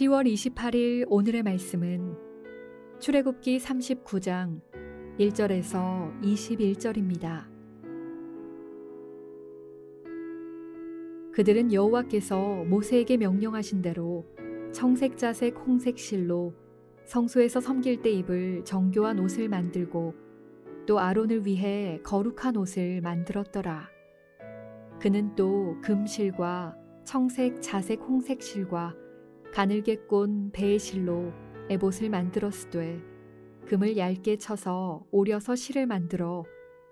10월 28일 오늘의 말씀은 출애굽기 39장 1절에서 21절입니다. 그들은 여호와께서 모세에게 명령하신 대로 청색, 자색, 홍색 실로 성소에서 섬길 때 입을 정교한 옷을 만들고 또 아론을 위해 거룩한 옷을 만들었더라. 그는 또 금실과 청색, 자색, 홍색 실과 가늘게 꼰 배의 실로 에봇을 만들었으되 금을 얇게 쳐서 오려서 실을 만들어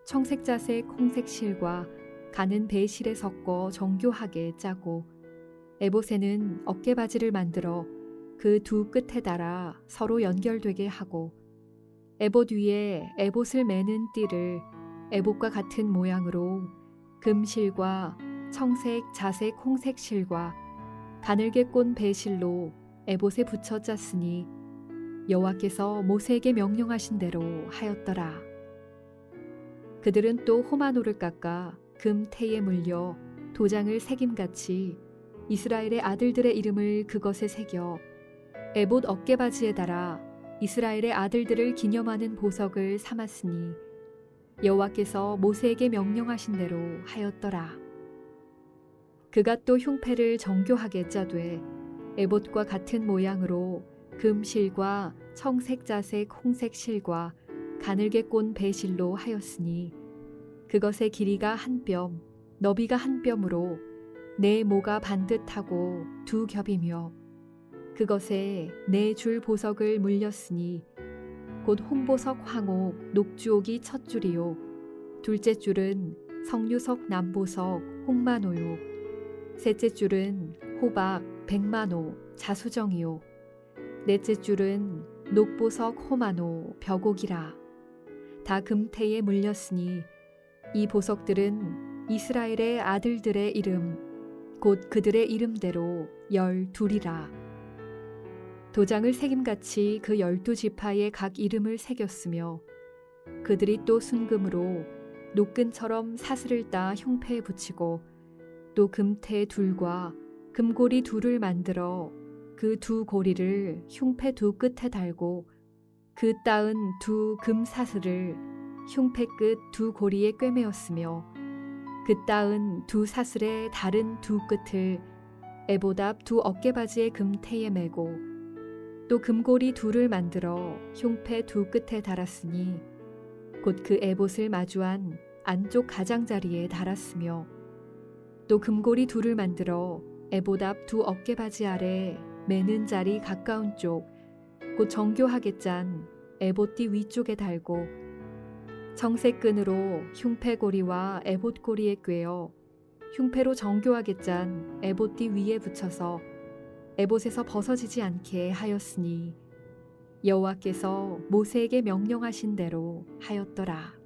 청색, 자색, 홍색 실과 가는 배의 실에 섞어 정교하게 짜고 에봇에는 어깨바지를 만들어 그 두 끝에 달아 서로 연결되게 하고 에봇 위에 에봇을 매는 띠를 에봇과 같은 모양으로 금실과 청색, 자색, 홍색 실과 가늘게 꼰 배실로 에봇에 붙여 짰으니 여호와께서 모세에게 명령하신 대로 하였더라. 그들은 또 호마노를 깎아 금 태에 물려 도장을 새김같이 이스라엘의 아들들의 이름을 그것에 새겨 에봇 어깨바지에 달아 이스라엘의 아들들을 기념하는 보석을 삼았으니 여호와께서 모세에게 명령하신 대로 하였더라. 그가 또 흉패를 정교하게 짜되 에봇과 같은 모양으로 금실과 청색, 자색, 홍색 실과 가늘게 꼰 배실로 하였으니 그것의 길이가 한 뼘, 너비가 한 뼘으로 네 모가 반듯하고 두 겹이며 그것에 네 줄 보석을 물렸으니 곧 홍보석, 황옥, 녹주옥이 첫 줄이요 둘째 줄은 석류석, 남보석, 홍마노요 셋째 줄은 호박, 백마노, 자수정이요 넷째 줄은 녹보석, 호마노, 벽옥이라. 다 금태에 물렸으니 이 보석들은 이스라엘의 아들들의 이름 곧 그들의 이름대로 12이라. 도장을 새김같이 그 12지파의 각 이름을 새겼으며 그들이 또 순금으로 녹근처럼 사슬을 따 흉패에 붙이고 또 금태 둘과 금고리 둘을 만들어 그 두 고리를 흉패 두 끝에 달고 그 따은 두 금사슬을 흉패 끝 두 고리에 꿰매었으며 그 따은 두 사슬의 다른 두 끝을 에봇 앞 두 어깨바지의 금태에 매고 또 금고리 둘을 만들어 흉패 두 끝에 달았으니 곧 그 에봇을 마주한 안쪽 가장자리에 달았으며 또 금고리 둘을 만들어 에봇 앞 두 어깨바지 아래 매는 자리 가까운 쪽 곧 정교하게 짠 에봇띠 위쪽에 달고 청색 끈으로 흉패고리와 에봇고리에 꿰어 흉패로 정교하게 짠 에봇띠 위에 붙여서 에봇에서 벗어지지 않게 하였으니 여호와께서 모세에게 명령하신 대로 하였더라.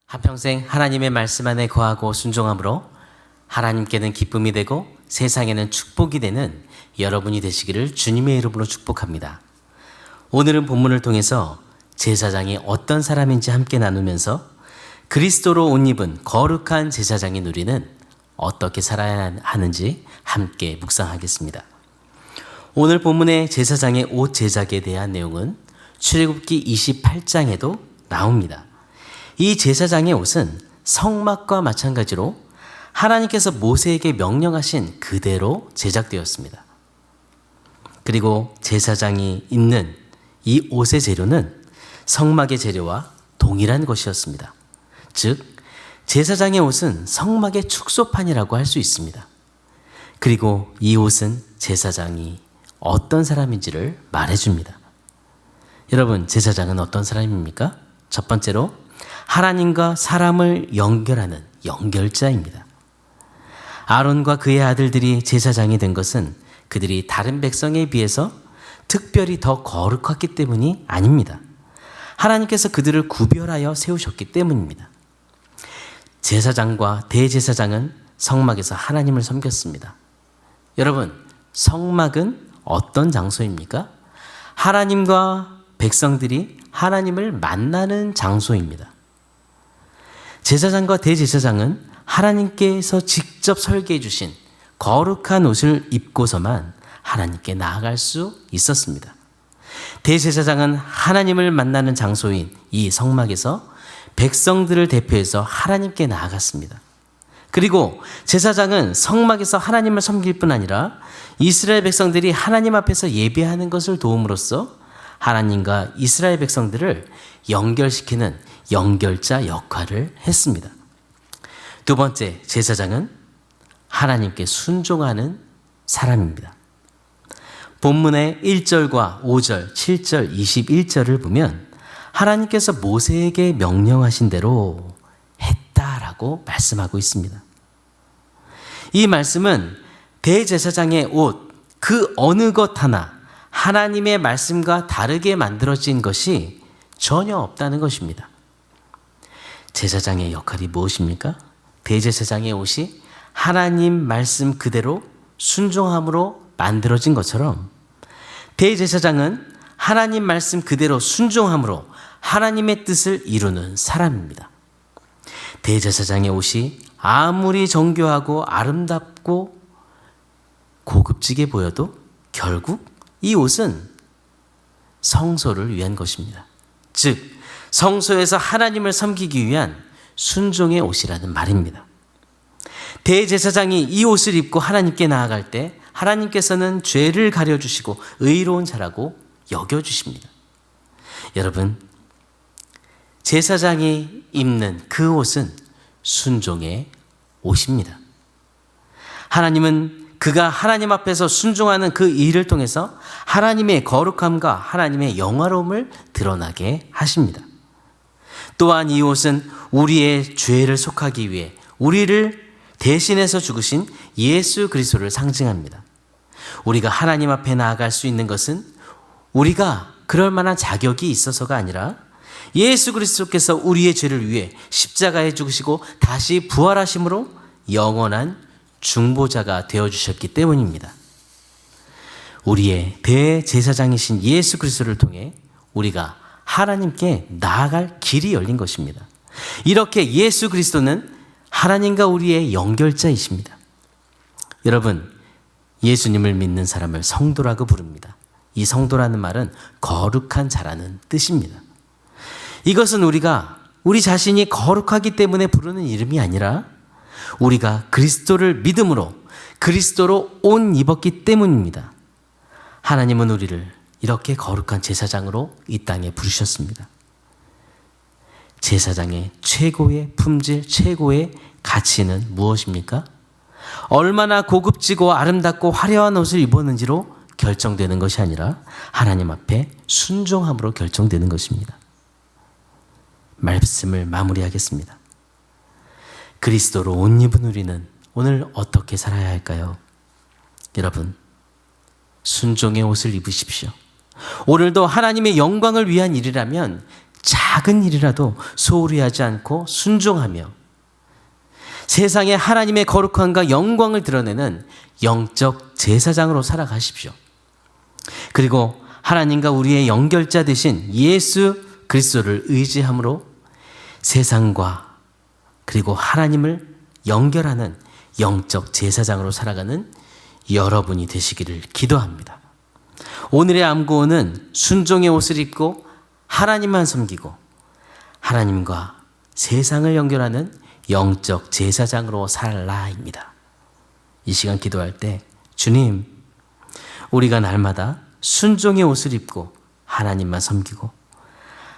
한평생 하나님의 말씀 안에 거하고 순종함으로 하나님께는 기쁨이 되고 세상에는 축복이 되는 여러분이 되시기를 주님의 이름으로 축복합니다. 오늘은 본문을 통해서 제사장이 어떤 사람인지 함께 나누면서 그리스도로 옷 입은 거룩한 제사장이 누리는 어떻게 살아야 하는지 함께 묵상하겠습니다. 오늘 본문의 제사장의 옷 제작에 대한 내용은 출애굽기 28장에도 나옵니다. 이 제사장의 옷은 성막과 마찬가지로 하나님께서 모세에게 명령하신 그대로 제작되었습니다. 그리고 제사장이 입는 이 옷의 재료는 성막의 재료와 동일한 것이었습니다. 즉, 제사장의 옷은 성막의 축소판이라고 할 수 있습니다. 그리고 이 옷은 제사장이 어떤 사람인지를 말해줍니다. 여러분, 제사장은 어떤 사람입니까? 첫 번째로 하나님과 사람을 연결하는 연결자입니다. 아론과 그의 아들들이 제사장이 된 것은 그들이 다른 백성에 비해서 특별히 더 거룩했기 때문이 아닙니다. 하나님께서 그들을 구별하여 세우셨기 때문입니다. 제사장과 대제사장은 성막에서 하나님을 섬겼습니다. 여러분, 성막은 어떤 장소입니까? 하나님과 백성들이 하나님을 만나는 장소입니다. 제사장과 대제사장은 하나님께서 직접 설계해 주신 거룩한 옷을 입고서만 하나님께 나아갈 수 있었습니다. 대제사장은 하나님을 만나는 장소인 이 성막에서 백성들을 대표해서 하나님께 나아갔습니다. 그리고 제사장은 성막에서 하나님을 섬길 뿐 아니라 이스라엘 백성들이 하나님 앞에서 예배하는 것을 도움으로써 하나님과 이스라엘 백성들을 연결시키는 연결자 역할을 했습니다. 두 번째, 제사장은 하나님께 순종하는 사람입니다. 본문의 1절과 5절, 7절, 21절을 보면 하나님께서 모세에게 명령하신 대로 했다라고 말씀하고 있습니다. 이 말씀은 대제사장의 옷, 그 어느 것 하나 하나님의 말씀과 다르게 만들어진 것이 전혀 없다는 것입니다. 제사장의 역할이 무엇입니까? 대제사장의 옷이 하나님 말씀 그대로 순종함으로 만들어진 것처럼 대제사장은 하나님 말씀 그대로 순종함으로 하나님의 뜻을 이루는 사람입니다. 대제사장의 옷이 아무리 정교하고 아름답고 고급지게 보여도 결국 이 옷은 성소를 위한 것입니다. 즉, 성소에서 하나님을 섬기기 위한 순종의 옷이라는 말입니다. 대제사장이 이 옷을 입고 하나님께 나아갈 때 하나님께서는 죄를 가려주시고 의로운 자라고 여겨주십니다. 여러분, 제사장이 입는 그 옷은 순종의 옷입니다. 하나님은 그가 하나님 앞에서 순종하는 그 일을 통해서 하나님의 거룩함과 하나님의 영화로움을 드러나게 하십니다. 또한 이 옷은 우리의 죄를 속하기 위해 우리를 대신해서 죽으신 예수 그리스도를 상징합니다. 우리가 하나님 앞에 나아갈 수 있는 것은 우리가 그럴 만한 자격이 있어서가 아니라 예수 그리스도께서 우리의 죄를 위해 십자가에 죽으시고 다시 부활하심으로 영원한 중보자가 되어주셨기 때문입니다. 우리의 대제사장이신 예수 그리스도를 통해 우리가 하나님께 나아갈 길이 열린 것입니다. 이렇게 예수 그리스도는 하나님과 우리의 연결자이십니다. 여러분, 예수님을 믿는 사람을 성도라고 부릅니다. 이 성도라는 말은 거룩한 자라는 뜻입니다. 이것은 우리 자신이 거룩하기 때문에 부르는 이름이 아니라 우리가 그리스도를 믿음으로 그리스도로 옷 입었기 때문입니다. 하나님은 우리를 이렇게 거룩한 제사장으로 이 땅에 부르셨습니다. 제사장의 최고의 품질, 최고의 가치는 무엇입니까? 얼마나 고급지고 아름답고 화려한 옷을 입었는지로 결정되는 것이 아니라 하나님 앞에 순종함으로 결정되는 것입니다. 말씀을 마무리하겠습니다. 그리스도로 옷 입은 우리는 오늘 어떻게 살아야 할까요? 여러분, 순종의 옷을 입으십시오. 오늘도 하나님의 영광을 위한 일이라면 작은 일이라도 소홀히 하지 않고 순종하며 세상에 하나님의 거룩함과 영광을 드러내는 영적 제사장으로 살아가십시오. 그리고 하나님과 우리의 연결자 되신 예수 그리스도를 의지함으로 세상과 그리고 하나님을 연결하는 영적 제사장으로 살아가는 여러분이 되시기를 기도합니다. 오늘의 암구호는 순종의 옷을 입고 하나님만 섬기고 하나님과 세상을 연결하는 영적 제사장으로 살라입니다. 이 시간 기도할 때 주님, 우리가 날마다 순종의 옷을 입고 하나님만 섬기고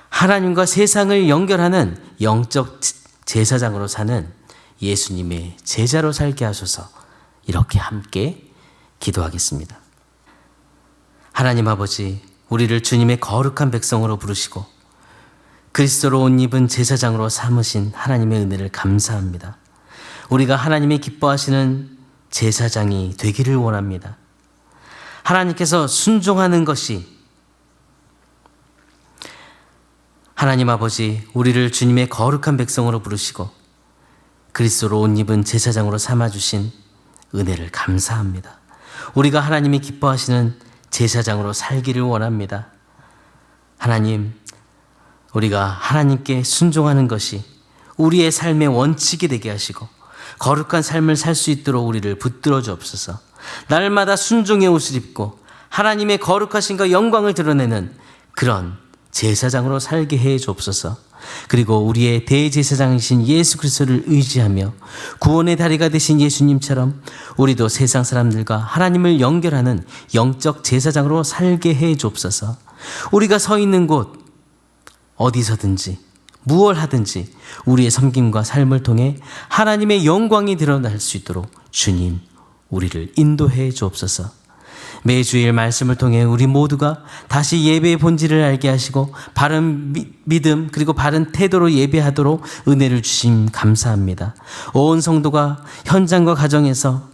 하나님과 세상을 연결하는 영적 제사장으로 사는 예수님의 제자로 살게 하소서. 이렇게 함께 기도하겠습니다. 하나님 아버지, 우리를 주님의 거룩한 백성으로 부르시고 그리스도로 옷 입은 제사장으로 삼으신 하나님의 은혜를 감사합니다. 우리가 하나님이 기뻐하시는 제사장이 되기를 원합니다. 하나님께서 순종하는 것이 하나님 아버지, 우리를 주님의 거룩한 백성으로 부르시고 그리스도로 옷 입은 제사장으로 삼아주신 은혜를 감사합니다. 우리가 하나님이 기뻐하시는 제사장으로 살기를 원합니다. 하나님, 우리가 하나님께 순종하는 것이 우리의 삶의 원칙이 되게 하시고 거룩한 삶을 살 수 있도록 우리를 붙들어 주옵소서. 날마다 순종의 옷을 입고 하나님의 거룩하신과 영광을 드러내는 그런 제사장으로 살게 해 주옵소서. 그리고 우리의 대제사장이신 예수 그리스도를 의지하며 구원의 다리가 되신 예수님처럼 우리도 세상 사람들과 하나님을 연결하는 영적 제사장으로 살게 해 주옵소서. 우리가 서 있는 곳 어디서든지 무얼 하든지 우리의 섬김과 삶을 통해 하나님의 영광이 드러날 수 있도록 주님 우리를 인도해 주옵소서. 매주일 말씀을 통해 우리 모두가 다시 예배의 본질을 알게 하시고 바른 믿음 그리고 바른 태도로 예배하도록 은혜를 주심 감사합니다. 온 성도가 현장과 가정에서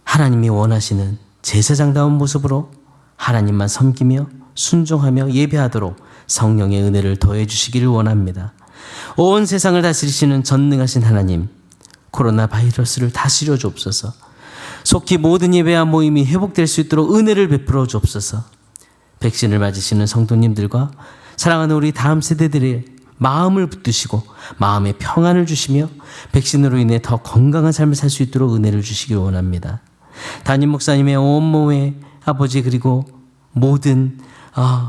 하나님이 원하시는 제사장다운 모습으로 하나님만 섬기며 순종하며 예배하도록 성령의 은혜를 더해 주시기를 원합니다. 온 세상을 다스리시는 전능하신 하나님, 코로나 바이러스를 다스려 주옵소서. 속히 모든 예배와 모임이 회복될 수 있도록 은혜를 베풀어 주옵소서. 백신을 맞으시는 성도님들과 사랑하는 우리 다음 세대들의 마음을 붙드시고 마음의 평안을 주시며 백신으로 인해 더 건강한 삶을 살 수 있도록 은혜를 주시길 원합니다. 담임 목사님의 온몸의 아버지 그리고 모든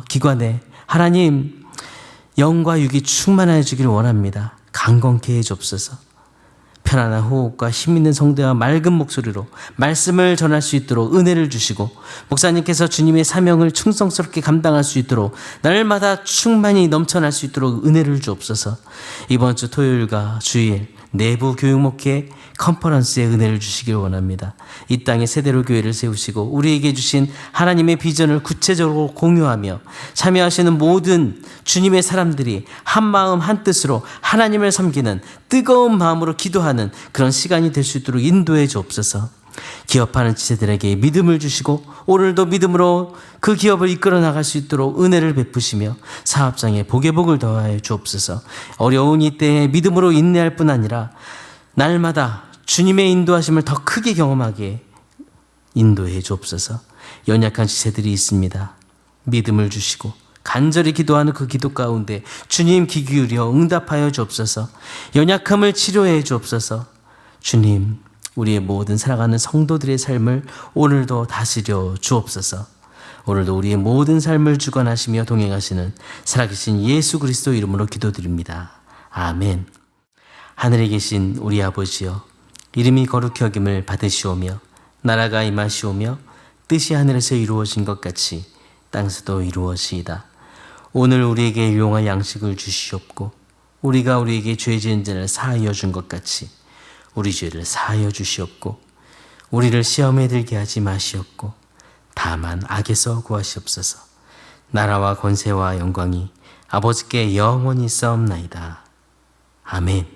기관에 하나님 영과 육이 충만하여 주기를 원합니다. 강건케 해 주옵소서. 편안한 호흡과 힘있는 성대와 맑은 목소리로 말씀을 전할 수 있도록 은혜를 주시고 목사님께서 주님의 사명을 충성스럽게 감당할 수 있도록 날마다 충만히 넘쳐날 수 있도록 은혜를 주옵소서. 이번 주 토요일과 주일 내부 교육 목회 컨퍼런스에 은혜를 주시길 원합니다. 이 땅에 세대로 교회를 세우시고 우리에게 주신 하나님의 비전을 구체적으로 공유하며 참여하시는 모든 주님의 사람들이 한 마음 한 뜻으로 하나님을 섬기는 뜨거운 마음으로 기도하는 그런 시간이 될 수 있도록 인도해 주옵소서. 기업하는 지체들에게 믿음을 주시고 오늘도 믿음으로 그 기업을 이끌어 나갈 수 있도록 은혜를 베푸시며 사업장에 복의 복을 더하여 주옵소서. 어려운 이때에 믿음으로 인내할 뿐 아니라 날마다 주님의 인도하심을 더 크게 경험하게 인도해 주옵소서. 연약한 지체들이 있습니다. 믿음을 주시고 간절히 기도하는 그 기도 가운데 주님 귀 기울여 응답하여 주옵소서. 연약함을 치료해 주옵소서. 주님 우리의 모든 살아가는 성도들의 삶을 오늘도 다스려 주옵소서. 오늘도 우리의 모든 삶을 주관하시며 동행하시는 살아계신 예수 그리스도 이름으로 기도드립니다. 아멘. 하늘에 계신 우리 아버지여, 이름이 거룩히 여김을 받으시오며 나라가 임하시오며 뜻이 하늘에서 이루어진 것 같이 땅에서도 이루어지이다. 오늘 우리에게 일용할 양식을 주시옵고 우리가 우리에게 죄 지은 자를 사하여 준 것 같이 우리 죄를 사하여 주시옵고 우리를 시험에 들게 하지 마시옵고 다만 악에서 구하시옵소서. 나라와 권세와 영광이 아버지께 영원히 있사옵나이다. 아멘.